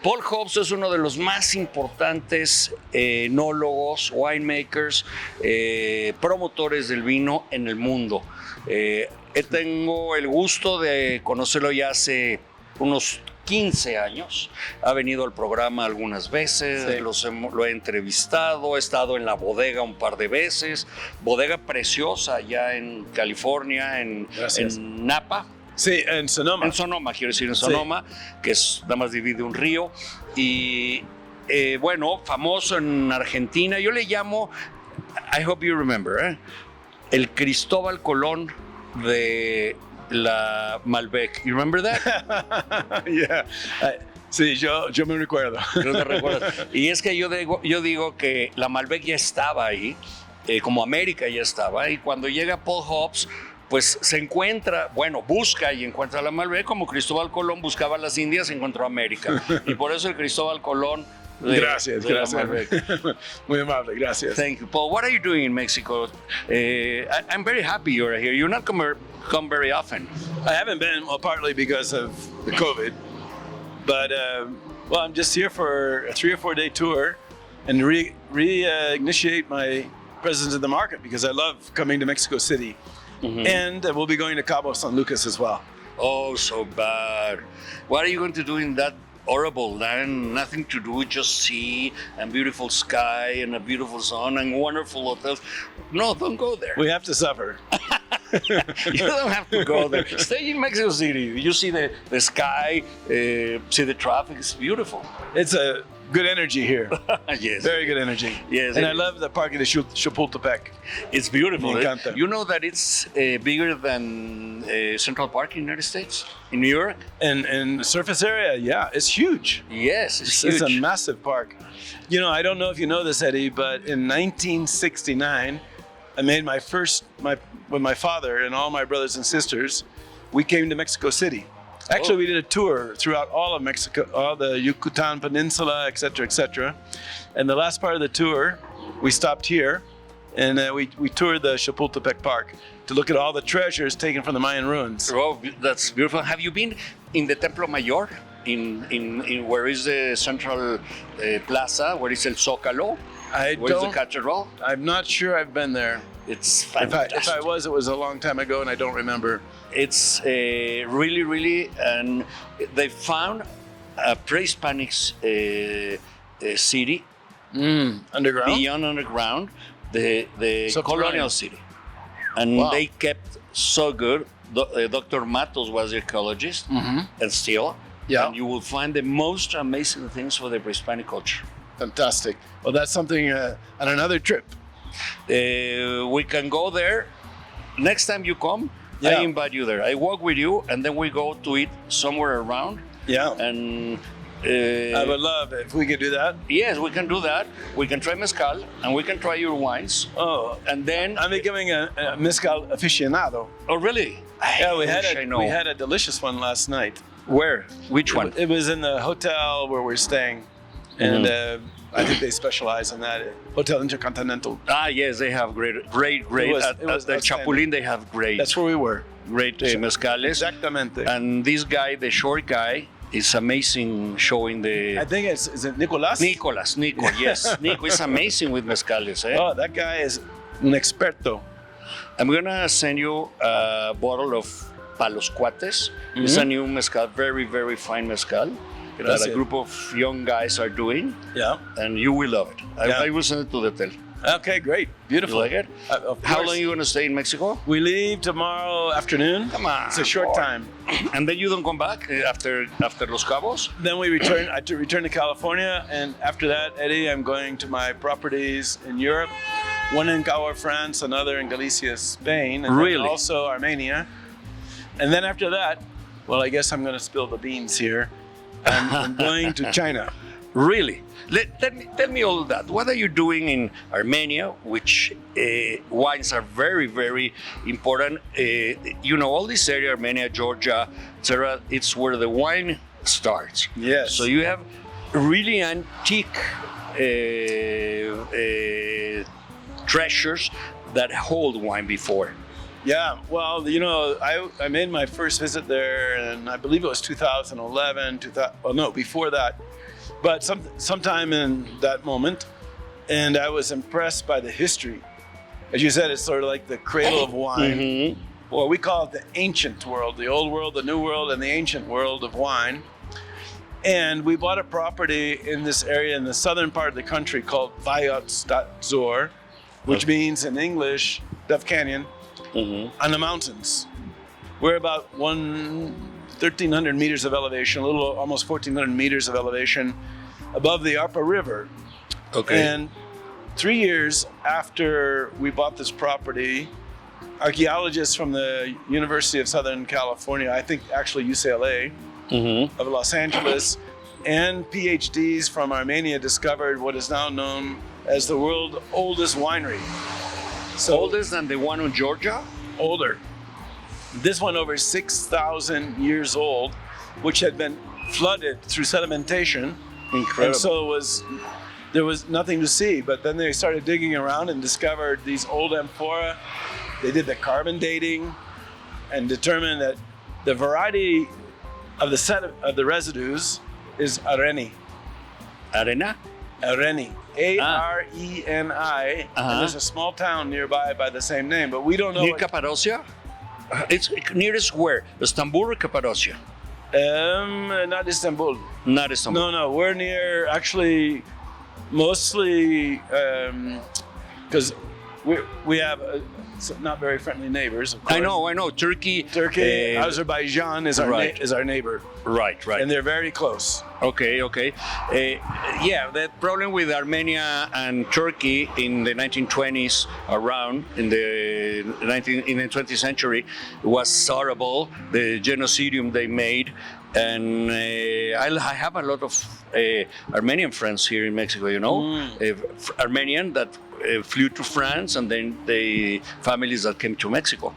Paul Hobbs es uno de los más importantes enólogos, winemakers, promotores del vino en el mundo. Tengo el gusto de conocerlo ya hace unos 15 años. Ha venido al programa algunas veces, sí. Lo he entrevistado, he estado en la bodega un par de veces. Bodega preciosa allá en California, en Napa. Sí, en Sonoma. En Sonoma, quiero decir, en Sonoma, sí. Que es, nada más divide un río. Y bueno, famoso en Argentina. Yo le llamo, I hope you remember, el Cristóbal Colón de la Malbec. You remember that? Yeah. Sí, yo me recuerdo. No te recuerdas. Y es que yo digo que la Malbec ya estaba ahí, como América ya estaba. Y cuando llega Paul Hobbs, pues se encuentra, bueno, busca y encuentra la Malbec, como Cristóbal Colón buscaba las Indias y encontró América. Y por eso el Cristóbal Colón gracias. Muy amable, gracias. Thank you, Paul. What are you doing in Mexico? I'm very happy you're here. You're not come very often. I haven't been, well, partly because of the COVID, but well, I'm just here for a 3 or 4 day tour and reinitiate my presence in the market because I love coming to Mexico City. Mm-hmm. And we'll be going to Cabo San Lucas as well. Oh, so bad. What are you going to do in that horrible land? Nothing to do, just sea and beautiful sky and a beautiful sun and wonderful hotels. No, don't go there. We have to suffer. You don't have to go there. Stay in Mexico City. You see the sky, see the traffic. It's beautiful. It's a good energy here. Yes. Very good energy. Yes. And I love the Parque de Chapultepec. It's beautiful. Me encanta. You know that it's bigger than Central Park in the United States, in New York? And surface area, yeah, it's huge. Yes, it's huge. It's a massive park. You know, I don't know if you know this, Eddy, but in 1969, I made with my father and all my brothers and sisters, we came to Mexico City. Actually, we did a tour throughout all of Mexico, all the Yucatan Peninsula, et cetera, and the last part of the tour, we stopped here, and we toured the Chapultepec Park to look at all the treasures taken from the Mayan ruins. Oh, that's beautiful. Have you been in the Templo Mayor, in where is the central plaza, where is El Zócalo? Where's the cathedral? I'm not sure I've been there. It's fantastic. If I was, it was a long time ago, and I don't remember. It's really, really, and they found a pre-Hispanic city underground, beyond underground, the colonial city, and wow. They kept so good. Dr. Matos was the ecologist, and still, and you will find the most amazing things for the pre-Hispanic culture. Fantastic. Well, that's something on another trip. We can go there. Next time you come, I invite you there. I walk with you, and then we go to eat somewhere around. Yeah. And I would love it if we could do that. Yes, we can do that. We can try mezcal, and we can try your wines. Oh, and then I'm becoming a mezcal aficionado. Oh, really? Yeah, we had a delicious one last night. Where? Which one? It was in the hotel where we're staying, and I think they specialize in that. Hotel Intercontinental. Ah, yes, they have great. At the Chapulín, they have great. That's where we were. Great mezcales. Exactamente. And this guy, the short guy, is amazing showing the... I think is it Nicolás? Nico, yes. Nico is amazing with mezcales. Oh, that guy is un experto. I'm going to send you a bottle of Palos Cuates. It's a new mezcal, very, very fine mezcal. That a group of young guys are doing. Yeah. And you will love it. I will send it to the hotel. Okay, great. Beautiful. You like it? How long are you going to stay in Mexico? We leave tomorrow afternoon. Come on. It's a short time. And then you don't come back after Los Cabos? Then we return. I return to California, and after that, Eddy, I'm going to my properties in Europe. One in Cahors, France, another in Galicia, Spain, and really? Also Armenia. And then after that, well, I guess I'm going to spill the beans here. I'm going to China. Really? Tell me all that. What are you doing in Armenia, which wines are very, very important? You know, all this area, Armenia, Georgia, etc., it's where the wine starts. Yes. So you have really antique treasures that hold wine before. Yeah, well, you know, I made my first visit there, and I believe it was 2011. Before that, but sometime in that moment, and I was impressed by the history. As you said, it's sort of like the cradle of wine. Mm-hmm. Well, we call it the ancient world, the old world, the new world, and the ancient world of wine. And we bought a property in this area in the southern part of the country called VINOS, which means in English, Dove Canyon, on the mountains. We're about 1,300 meters of elevation, a little almost 1,400 meters of elevation above the Upper River. Okay. And 3 years after we bought this property, archaeologists from the University of Southern California, I think actually UCLA, of Los Angeles, and PhDs from Armenia discovered what is now known as the world's oldest winery. So Oldest than the one in Georgia? older. This one over 6,000 years old, which had been flooded through sedimentation. Incredible. And so there was nothing to see. But then they started digging around and discovered these old amphora. They did the carbon dating and determined that the variety of the residues is Areni. Arena? Areni. Areni. And there's a small town nearby by the same name, but we don't know. Near Cappadocia? It's nearest where? Istanbul or Cappadocia? Not Istanbul. Not Istanbul. No, we're near, actually, mostly, because we have not very friendly neighbors, of course. I know. Turkey. Azerbaijan is our neighbor. Right. And they're very close. Okay. Yeah, the problem with Armenia and Turkey in the 1920s, around in the 20th century, was horrible. The genocidium they made, and I have a lot of Armenian friends here in Mexico. You know, Armenian that flew to France, and then the families that came to Mexico.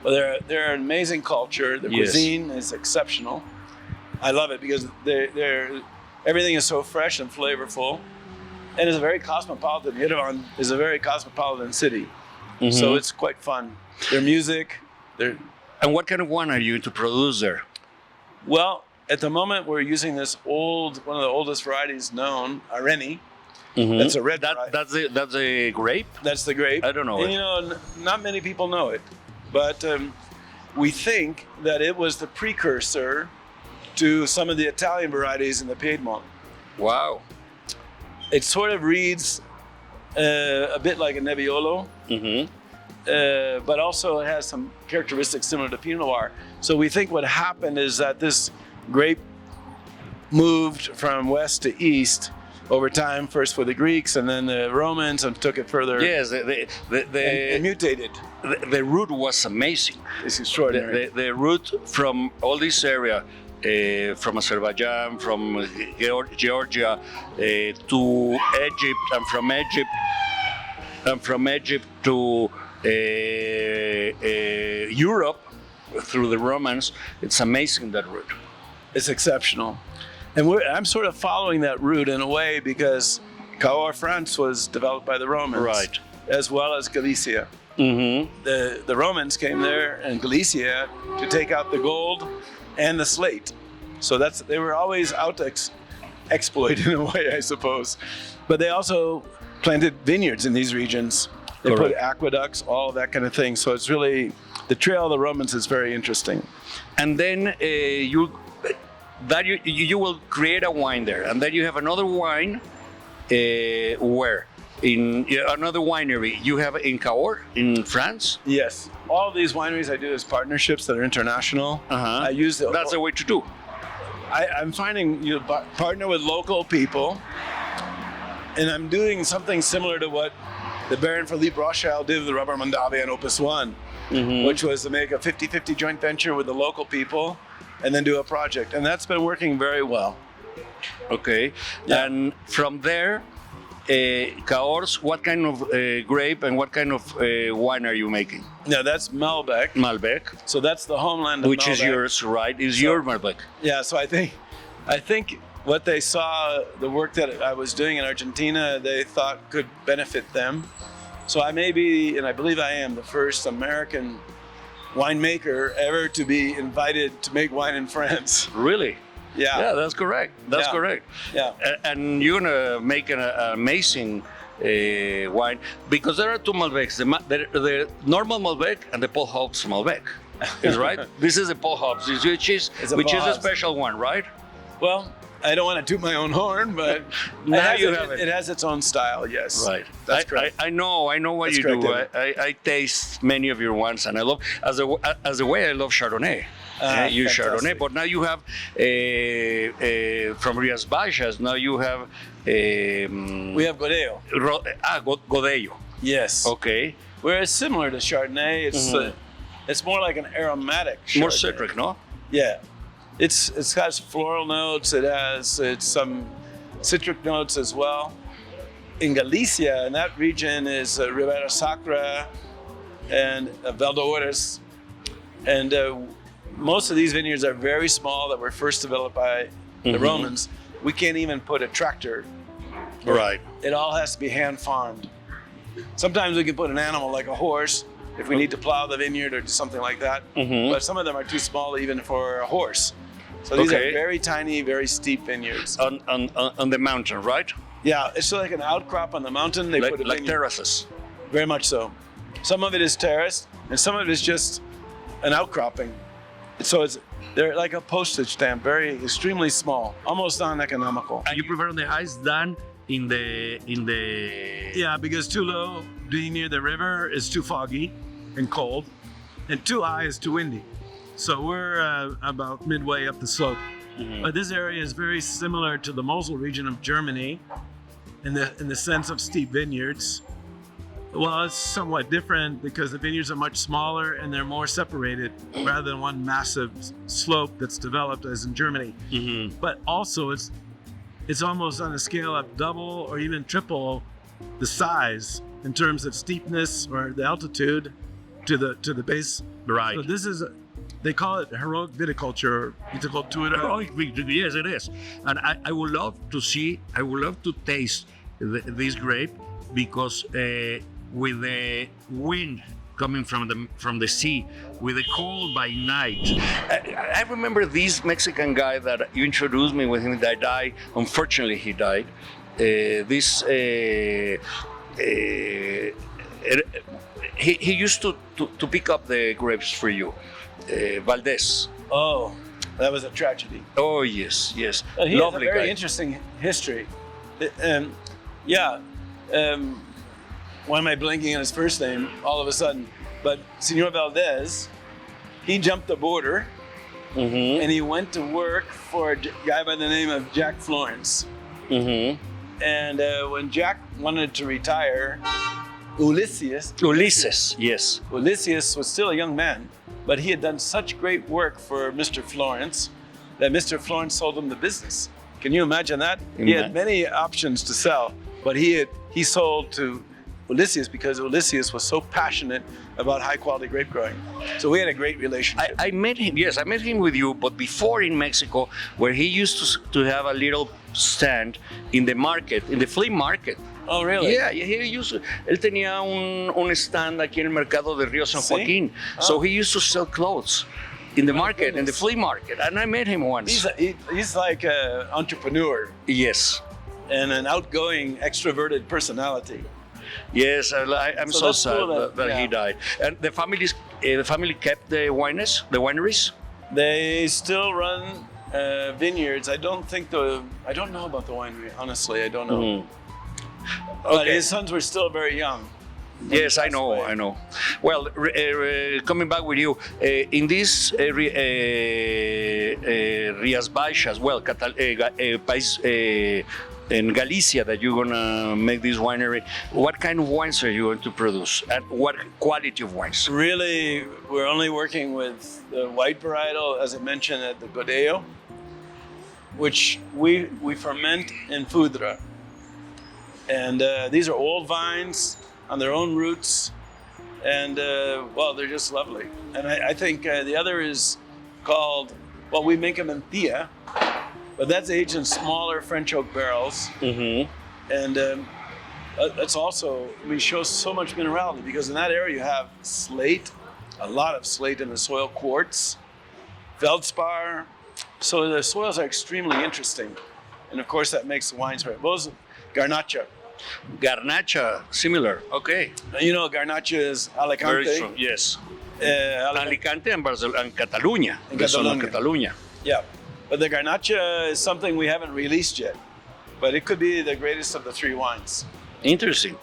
Well, they're an amazing culture. The cuisine is exceptional. I love it because everything is so fresh and flavorful, and it's a very cosmopolitan. Yerevan is a very cosmopolitan city, so it's quite fun. Their music, And what kind of wine are you to produce there? Well, at the moment we're using this one of the oldest varieties known, Areni. That's a red variety. That's a grape? That's the grape. I don't know. And you know, not many people know it, but we think that it was the precursor to some of the Italian varieties in the Piedmont. Wow. It sort of reads a bit like a Nebbiolo, but also it has some characteristics similar to Pinot Noir. So we think what happened is that this grape moved from west to east over time, first for the Greeks and then the Romans, and took it further. Yes, and mutated. The root was amazing. It's extraordinary. The root from all this area, from Azerbaijan, from Georgia, to Egypt, and from Egypt to Europe through the Romans. It's amazing, that route. It's exceptional. And I'm sort of following that route in a way because Cahors, France was developed by the Romans. Right. As well as Galicia. The Romans came there in Galicia to take out the gold and the slate. So they were always out to exploit in a way, I suppose. But they also planted vineyards in these regions. They put aqueducts, all of that kind of thing. So it's really, the trail of the Romans is very interesting. And then you will create a wine there, and then you have another wine where? In another winery you have in Cahors in France? Yes. All of these wineries I do as partnerships that are international. I use that's the way to do. I'm finding you partner with local people, and I'm doing something similar to what the Baron Philippe Rothschild did with the Robert Mondavi and Opus One, which was to make a 50-50 joint venture with the local people and then do a project. And that's been working very well. Okay. Yeah. And from there, Cahors, what kind of grape and what kind of wine are you making? Yeah, that's Malbec. Malbec. So that's the homeland of Which Malbec. Is yours, right? Is your Malbec. Yeah, so I think what they saw, the work that I was doing in Argentina, they thought could benefit them. So I may be, and I believe I am, the first American winemaker ever to be invited to make wine in France. Really? Yeah. that's correct. That's Yeah. correct. Yeah. And you're gonna make an amazing wine because there are two Malbecs: the normal Malbec and the Paul Hobbs Malbec. Is right? This is the Paul Hobbs, which is Paul a special one, right? Well, I don't want to toot my own horn, but it has its own style. Yes, Right. That's correct. I know what That's you correct, do. I taste many of your wines, and I love as the way I love Chardonnay. You fantastic. Chardonnay, but now you have from Rías Baixas. Now you have We have Godeo. Godello. Yes. Okay, Whereas similar to Chardonnay, it's more like an aromatic Chardonnay. more citric, no? Yeah, it has floral notes. It has some citric notes as well. In Galicia, in that region, is Ribera Sacra and Valdeorras, and most of these vineyards are very small that were first developed by the Romans. We can't even put a tractor. Right. It all has to be hand farmed. Sometimes we can put an animal like a horse if we need to plow the vineyard or do something like that. But some of them are too small even for a horse. So these are very tiny, very steep vineyards. On the mountain, right? Yeah, it's like an outcrop on the mountain. They put a Like vineyard. terraces. Very much so. Some of it is terraced, and some of it is just an outcropping. So they're like a postage stamp, very extremely small, almost uneconomical. And you prefer on the ice than in the Yeah, because too low, being near the river, is too foggy and cold, and too high is too windy. So we're about midway up the slope. But this area is very similar to the Mosel region of Germany in the sense of steep vineyards. Well, it's somewhat different because the vineyards are much smaller and they're more separated rather than one massive slope that's developed as in Germany. But also it's almost on a scale of double or even triple the size in terms of steepness or the altitude to the base. Right. So this is they call it heroic viticulture. Viticultura. Heroic victory, yes, it is. And I would love to taste this grape because with the wind coming from the sea, with the cold by night. I remember this Mexican guy that you introduced me with him that died. Unfortunately, he died. He used to pick up the grapes for you. Valdez. Oh, that was a tragedy. Oh yes. He has a Lovely very guy. interesting history. Why am I blanking on his first name all of a sudden? But Senor Valdez, he jumped the border and he went to work for a guy by the name of Jack Florence. And when Jack wanted to retire, Ulysses, yes. Ulysses was still a young man, but he had done such great work for Mr. Florence that Mr. Florence sold him the business. Can you imagine that? He had many options to sell, but he sold to Ulysses because Ulysses was so passionate about high quality grape growing. So we had a great relationship. I met him. Yes, I met him with you, but before in Mexico, where he used to have a little stand in the market, in the flea market. Oh, really? Yeah, él tenía un stand aquí en el mercado de Río San Joaquín. So he used to sell clothes in the market, in the flea market, and I met him once. He's like an entrepreneur. Yes. And an outgoing, extroverted personality. Yes, I'm so sad cool that he died. And the family kept the wineries? They still run vineyards. I don't know about the winery, honestly, I don't know. But his sons were still very young. Yes, I know. Well, coming back with you, in this Rías Baixas, in Galicia that you're gonna make this winery, what kind of wines are you going to produce and what quality of wines? Really, we're only working with the white varietal, as I mentioned, at the Godello, which we ferment in Fundada. And these are old vines on their own roots, and they're just lovely. And I think the other is called, we make them in Thea, but that's aged in smaller French oak barrels. And that's also, shows so much minerality because in that area you have slate, a lot of slate in the soil, quartz, feldspar, So the soils are extremely interesting. And of course that makes the wines very, those Garnacha. Garnacha, similar. Okay. You know, Garnacha is Alicante. Very strong. Yes. Alicante. Alicante and Barcelona and Catalunya. And The son of Catalunya. Catalunya. Yeah. But the Garnacha is something we haven't released yet. But it could be the greatest of the three wines. Interesting.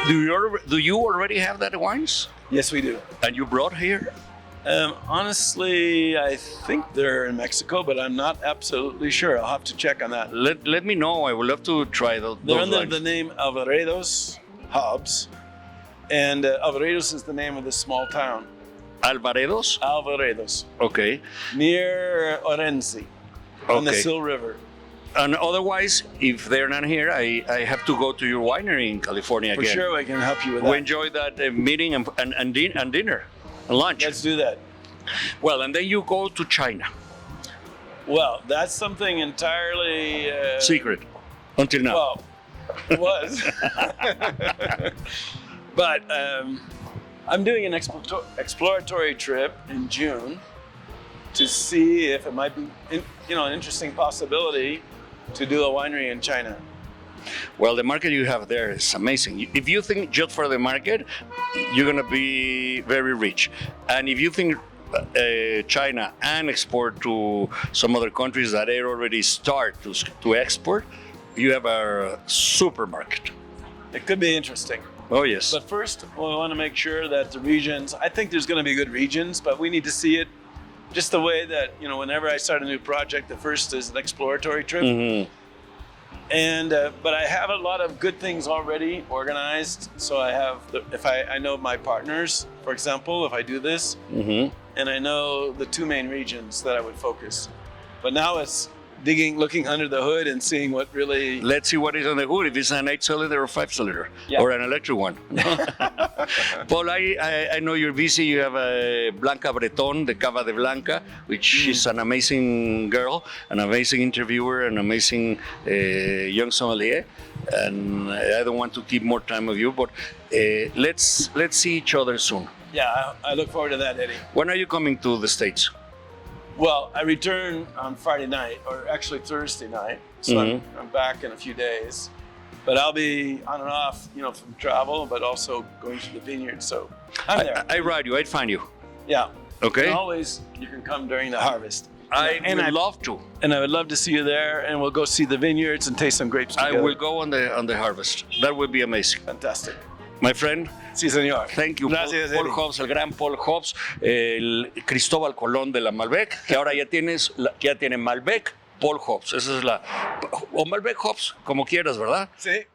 Do you already have that wines? Yes, we do. And you brought here? Honestly, I think they're in Mexico, but I'm not absolutely sure. I'll have to check on that. Let me know. I would love to try those They're under wines. the name Alvaredos Hobbs. And Alvaredos is the name of this small town. Alvaredos? Alvaredos. Okay. Near Orense, on the Okay. Sil River. And otherwise, if they're not here, I have to go to your winery in California For again. sure, we can help you with We that. enjoy that meeting and dinner and lunch. Let's do that. Well, and then you go to China. Well, that's something entirely Secret. Until now. Well, it was. But I'm doing an exploratory trip in June to see if it might be, an interesting possibility to do a winery in China. Well, the market you have there is amazing. If you think just for the market, you're going to be very rich. And if you think China and export to some other countries that they already start to export, you have a supermarket. It could be interesting. Oh, yes. But first, we want to make sure that the regions, I think there's going to be good regions, but we need to see it just the way that, whenever I start a new project, the first is an exploratory trip. Mm-hmm. And but I have a lot of good things already organized. So I have, if I know my partners, for example, if I do this, Mm-hmm. and I know the two main regions that I would focus. But now it's looking under the hood and seeing what really. Let's see what is on the hood, if it's an 8-cylinder or 5-cylinder, Yeah. or an electric one. Paul, I know you're busy. You have a Blanca Breton, the Cava de Blanca, which is an amazing girl, an amazing interviewer, an amazing young sommelier. And I don't want to keep more time of you, but let's see each other soon. Yeah, I look forward to that, Eddie. When are you coming to the States? Well, I return on Friday night, or actually Thursday night. So Mm-hmm. I'm back in a few days. But I'll be on and off, from travel, but also going to the vineyard. So I'm there. I ride you. I'd find you. Yeah. Okay. And always, you can come during the harvest. I And would love to. And I would love to see you there, and we'll go see the vineyards and taste some grapes I together. will go on the harvest. That would be amazing. Fantastic. My friend, Sí, señor. thank you. Gracias, Paul Eddy. Hobbs, el gran Paul Hobbs, el Cristóbal Colón de la Malbec, que ahora ya tiene Malbec, Paul Hobbs. Esa es o Malbec Hobbs, como quieras, ¿verdad? Sí.